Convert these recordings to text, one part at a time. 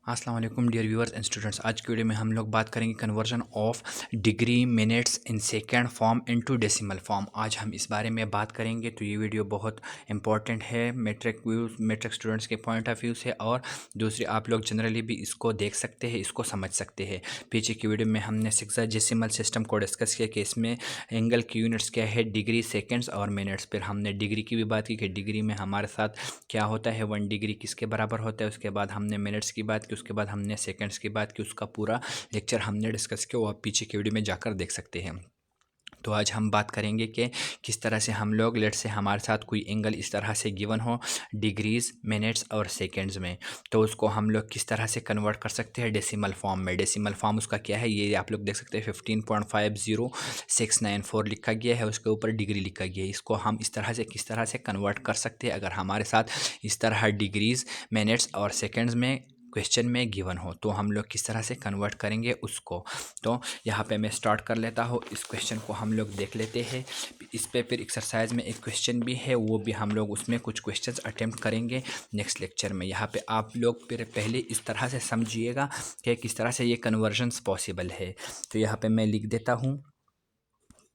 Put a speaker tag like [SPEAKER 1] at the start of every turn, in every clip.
[SPEAKER 1] अस्सलाम वालेकुम dear viewers and students. आज की वीडियो में हम लोग बात करेंगे conversion of degree minutes in second form into decimal form. आज हम इस बारे में बात करेंगे, तो ये वीडियो बहुत इंपॉर्टेंट है मैट्रिक स्टूडेंट्स के पॉइंट ऑफ व्यू से, और दूसरी आप लोग जनरली भी इसको देख सकते हैं, इसको समझ सकते हैं। पीछे की वीडियो में हमने हेक्साडेसिमल सिस्टम को डिस्कस किया कि इसमें एंगल की यूनिट्स क्या है, डिग्री, सेकेंड्स और मिनट्स। फिर हमने डिग्री की भी बात की कि डिग्री में हमारे साथ क्या होता है, 1 डिग्री किसके बराबर होता है। उसके बाद हमने मिनट्स की बात की, उसके बाद हमने सेकंड्स की बात की। उसका पूरा लेक्चर हमने डिस्कस किया, वो आप पीछे की वीडियो में जाकर देख सकते हैं। तो आज हम बात करेंगे कि किस तरह से हम लोग, लेट से हमारे साथ कोई एंगल इस तरह से गिवन हो डिग्रीज, मिनट्स और सेकंड्स में, तो उसको हम लोग किस तरह से कन्वर्ट कर सकते हैं डेसिमल फॉर्म में। डेसिमल फॉर्म उसका क्या है, ये आप लोग देख सकते हैं 15.50694 लिखा गया है, उसके ऊपर डिग्री लिखा गया है। इसको हम इस तरह से किस तरह से कन्वर्ट कर सकते हैं अगर हमारे साथ इस तरह डिग्रीज, मिनट्स और सेकंड्स में क्वेश्चन में गिवन हो, तो हम लोग किस तरह से कन्वर्ट करेंगे उसको। तो यहाँ पे मैं स्टार्ट कर लेता हूँ, इस क्वेश्चन को हम लोग देख लेते हैं। इस पे फिर एक्सरसाइज में एक क्वेश्चन भी है, वो भी हम लोग उसमें कुछ क्वेश्चंस अटेम्प्ट करेंगे नेक्स्ट लेक्चर में। यहाँ पे आप लोग फिर पहले इस तरह से समझिएगा कि किस तरह से ये कन्वर्जन्स पॉसिबल है। तो यहाँ पे मैं लिख देता हूँ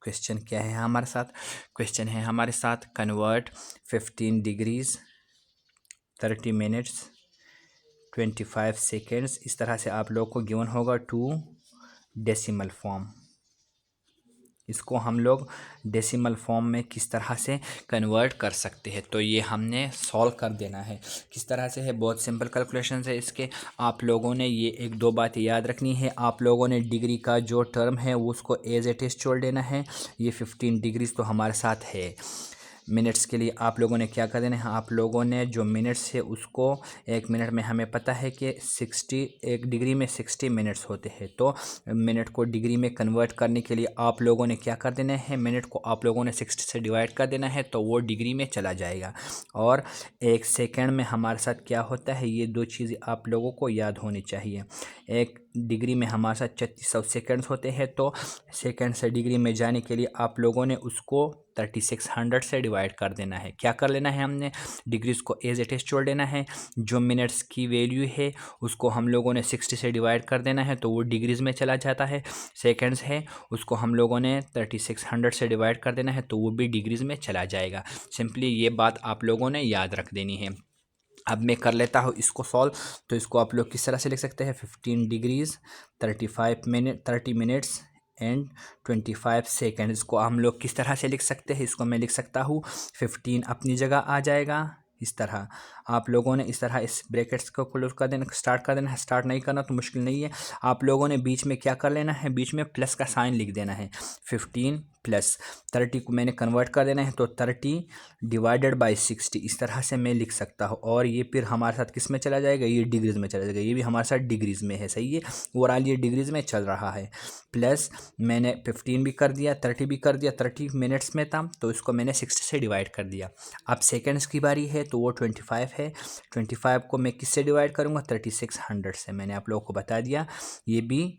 [SPEAKER 1] क्वेश्चन क्या है हमारे साथ। क्वेश्चन है हमारे साथ कन्वर्ट 15 डिग्रीज 30 मिनट्स 25 सेकेंड्स, इस तरह से आप लोग को गिवन होगा टू डेसिमल फॉर्म। इसको हम लोग डेसिमल फॉर्म में किस तरह से कन्वर्ट कर सकते हैं, तो ये हमने सॉल्व कर देना है। किस तरह से है, बहुत सिंपल कैलकुलेशन है इसके। आप लोगों ने ये एक दो बातें याद रखनी है। आप लोगों ने डिग्री का जो टर्म है उसको एज इट इज छोड़ देना है। ये 15 डिग्रीज तो हमारे साथ है। मिनट्स के लिए आप लोगों ने क्या कर देना है, आप लोगों ने जो मिनट्स है उसको, एक मिनट में हमें पता है कि 60, एक डिग्री में 60 मिनट्स होते हैं। तो मिनट को डिग्री में कन्वर्ट करने के लिए आप लोगों ने क्या कर देना है, मिनट को आप लोगों ने 60 से डिवाइड कर देना है, तो वो डिग्री में चला जाएगा। और एक सेकेंड में हमारे साथ क्या होता है, ये दो चीज़ें आप लोगों को याद होनी चाहिए। एक डिग्री में हमारे साथ 3600 सेकेंड्स होते हैं, तो सेकेंड से डिग्री में जाने के लिए आप लोगों ने उसको 3600 से डिवाइड कर देना है। क्या कर लेना है, हमने डिग्रीज को एज इट इज छोड़ देना है। जो मिनट्स की वैल्यू है उसको हम लोगों ने 60 से डिवाइड कर देना है, तो वो डिग्रीज में चला जाता है। सेकेंड्स है उसको हम लोगों ने 3600 से डिवाइड कर देना है, तो वो भी डिग्रीज में चला जाएगा। सिंपली ये बात आप लोगों ने याद रख देनी है। अब मैं कर लेता हूँ इसको सॉल्व। तो इसको आप लोग किस तरह से लिख सकते हैं, 15 डिग्रीज 30 मिनट्स एंड 25 सेकेंड, इसको हम लोग किस तरह से लिख सकते हैं। इसको मैं लिख सकता हूँ 15 अपनी जगह आ जाएगा इस तरह। आप लोगों ने इस तरह इस ब्रैकेट्स को क्लोज कर देना, स्टार्ट कर देना है। स्टार्ट नहीं करना तो मुश्किल नहीं है, आप लोगों ने बीच में क्या कर लेना है, बीच में प्लस का साइन लिख देना है। 15 प्लस 30 को मैंने कन्वर्ट कर देना है, तो 30 डिवाइडेड बाई 60, इस तरह से मैं लिख सकता हूँ। और ये फिर हमारे साथ किस में चला जाएगा, ये डिग्रीज में चला जाएगा। ये भी हमारे साथ डिग्रीज में है, सही है। ओवरऑल ये डिग्रीज में चल रहा है। प्लस मैंने 15 भी कर दिया, 30 भी कर दिया। 30 मिनट्स में था तो इसको मैंने 60 से डिवाइड कर दिया। अब सेकेंड्स की बारी है, तो वो 25 है। 25 को मैं किससे डिवाइड करूँगा, 3600 से। मैंने आप लोगों को बता दिया, ये भी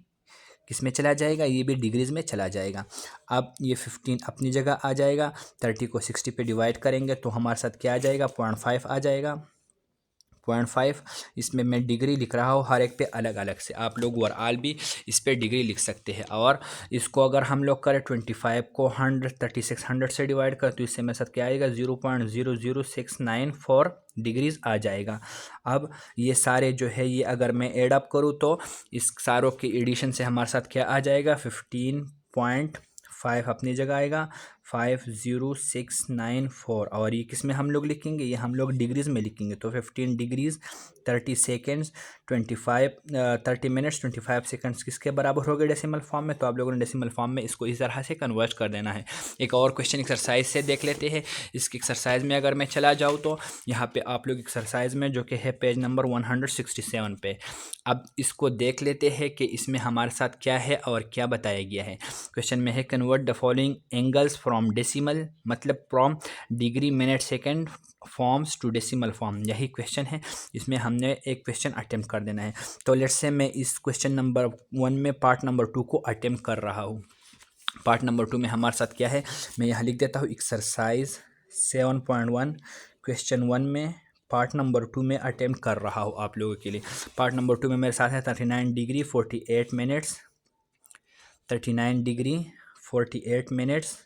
[SPEAKER 1] किस में चला जाएगा, ये भी डिग्रीज में चला जाएगा। अब ये 15 अपनी जगह आ जाएगा। 30 को 60 पे डिवाइड करेंगे तो हमारे साथ क्या आ जाएगा, 0.5 आ जाएगा। 0.5, इसमें मैं डिग्री लिख रहा हूँ हर एक पे अलग अलग से। आप लोग ओवरऑल भी इस पे डिग्री लिख सकते हैं। और इसको अगर हम लोग करें 25 को 3600 से डिवाइड कर, तो इससे मेरे साथ क्या आएगा, 0.00694 डिग्रीज आ जाएगा। अब ये सारे जो है, ये अगर मैं एड अप करूँ तो इस सारों के एडिशन से हमारे साथ क्या आ जाएगा, 15.5 अपनी जगह आएगा, 50694। और ये किस में हम लोग लिखेंगे, ये हम लोग डिग्रीज में लिखेंगे। तो 15 डिग्रीज 30 सेकेंड्स 30 मिनट्स 25 सेकेंड्स किसके बराबर हो गए डेसिमल फॉर्म में। तो आप लोगों ने डेसिमल फॉर्म में इसको इस तरह से कन्वर्ट कर देना है। एक और क्वेश्चन एक्सरसाइज से देख लेते हैं। इस एक्सरसाइज में अगर मैं चला जाऊँ तो यहाँ पे आप लोग एक्सरसाइज में, जो कि है पेज नंबर 167 पे, अब इसको देख लेते हैं कि इसमें हमारे साथ क्या है और क्या बताया गया है। क्वेश्चन में है convert the following angles from decimal, मतलब from degree minute second forms to decimal form, यही क्वेश्चन है। इसमें हमने एक क्वेश्चन अटेम्प्ट कर देना है। तो लेट्स से मैं इस क्वेश्चन नंबर 1 में पार्ट नंबर 2 को अटेम्प्ट कर रहा हूँ। पार्ट नंबर 2 में हमारे साथ क्या है, मैं यहाँ लिख देता हूँ एक्सरसाइज 7.1 क्वेश्चन 1 में पार्ट नंबर 2 में अटेम्प्ट कर रहा हूँ आप लोगों के लिए। पार्ट नंबर 2 में मेरे साथ है 39 degree 48 minutes, 39 degree 48 minutes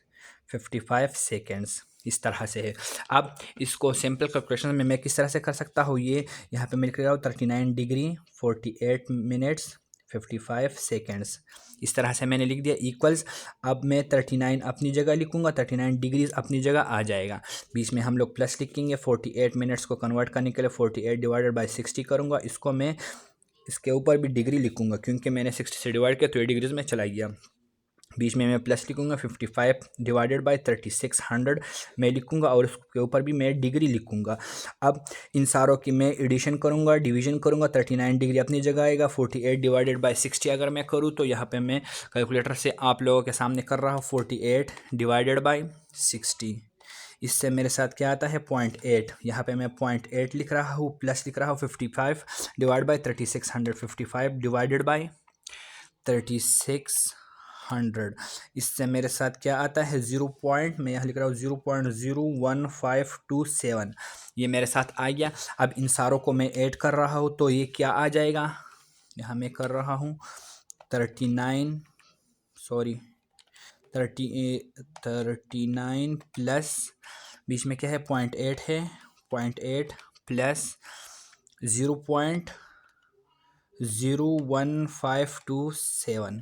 [SPEAKER 1] 55 seconds, इस तरह से है। अब इसको सिंपल कैलकुलेशन में मैं किस तरह से कर सकता हूँ, ये यहाँ पे मैं लिख रहा हूँ 39 डिग्री 48 मिनट्स 55 सेकेंड्स, इस तरह से मैंने लिख दिया इक्वल्स। अब मैं 39 अपनी जगह लिखूंगा, 39 डिग्रीज अपनी जगह आ जाएगा, बीच में हम लोग प्लस लिखेंगे। 48 मिनट्स को कन्वर्ट करने के लिए 48 डिवाइडेड बाई 60 करूँगा, इसको मैं इसके ऊपर भी डिग्री लिखूंगा क्योंकि मैंने 60 से डिवाइड किया तो ये डिग्रीज में चला गया। बीच में मैं प्लस लिखूंगा, 55 डिवाइडेड बाई 3600 मैं लिखूंगा और उसके ऊपर भी मैं डिग्री लिखूंगा। अब इन सारों की मैं एडिशन करूंगा, डिवीजन करूंगा, 39 डिग्री अपनी जगह आएगा। 48 डिवाइडेड बाई 60 अगर मैं करूं तो यहाँ पे मैं कैलकुलेटर से आप लोगों के सामने कर रहा हूँ 48 डिवाइडेड बाई 60, इससे मेरे साथ क्या आता है 0.8, यहाँ पे मैं 0.8 लिख रहा हूँ, प्लस लिख रहा हूँ 55 डिवाइड बाई 3600, 55 डिवाइडेड बाई 3600, इससे मेरे साथ क्या आता है 0 पॉइंट, मैं यहाँ लिख रहा हूँ 0.01527, ये मेरे साथ आ गया। अब इन सारों को मैं ऐड कर रहा हूँ तो ये क्या आ जाएगा, यहाँ मैं कर रहा हूँ 39 प्लस बीच में क्या है 0.8 है, 0.8 प्लस 0.01527,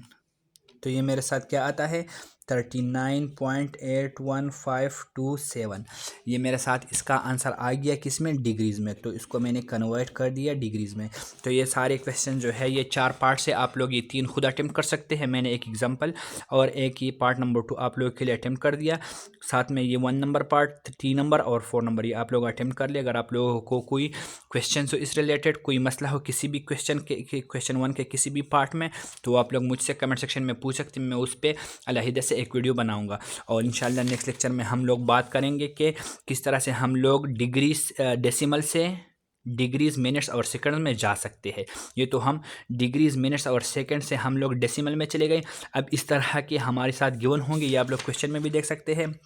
[SPEAKER 1] तो ये मेरे साथ क्या आता है 39.81527, ये मेरे साथ इसका आंसर आ गया किस में, डिग्रीज़ में, तो इसको मैंने कन्वर्ट कर दिया डिग्रीज़ में। तो ये सारे क्वेश्चन जो है ये 4 पार्ट से आप लोग ये 3 खुद अटेम्प्ट कर सकते हैं, मैंने एक एग्जांपल और एक ये पार्ट नंबर 2 आप लोगों के लिए अटेम्प्ट कर दिया, साथ में ये 1 नंबर पार्ट, 3 नंबर और 4 नंबर ये आप लोग अटेम्प्ट कर लिया। अगर आप लोगों को कोई क्वेश्चन हो इस रिलेटेड, कोई मसला हो किसी भी क्वेश्चन के क्वेश्चन 1 के किसी भी पार्ट में, तो आप लोग मुझसे कमेंट सेक्शन में पूछ सकते हैं, मैं उस पर अलहदा से एक वीडियो बनाऊंगा। और इंशाल्लाह नेक्स्ट लेक्चर में हम लोग बात करेंगे कि किस तरह से हम लोग डिग्रीज डेसिमल से डिग्रीज मिनट्स और सेकंड में जा सकते हैं। ये तो हम डिग्रीज मिनट्स और सेकंड से हम लोग डेसिमल में चले गए। अब इस तरह के हमारे साथ गिवन होंगे, ये आप लोग क्वेश्चन में भी देख सकते हैं,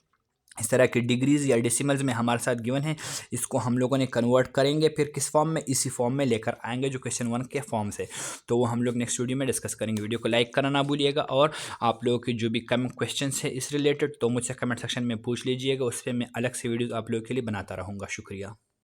[SPEAKER 1] इस तरह की डिग्रीज या डेसिमल्स में हमारे साथ गिवन है, इसको हम लोगों ने कन्वर्ट करेंगे, फिर किस फॉर्म में, इसी फॉर्म में लेकर आएंगे जो क्वेश्चन 1 के फॉर्म से, तो वो हम लोग नेक्स्ट वीडियो में डिस्कस करेंगे। वीडियो को लाइक करना ना भूलिएगा और आप लोगों के जो भी कम क्वेश्चन है इस रिलेटेड तो मुझसे कमेंट सेक्शन में पूछ लीजिएगा, उस पर मैं अलग से वीडियो आप लोगों के लिए बनाता रहूँगा। शुक्रिया।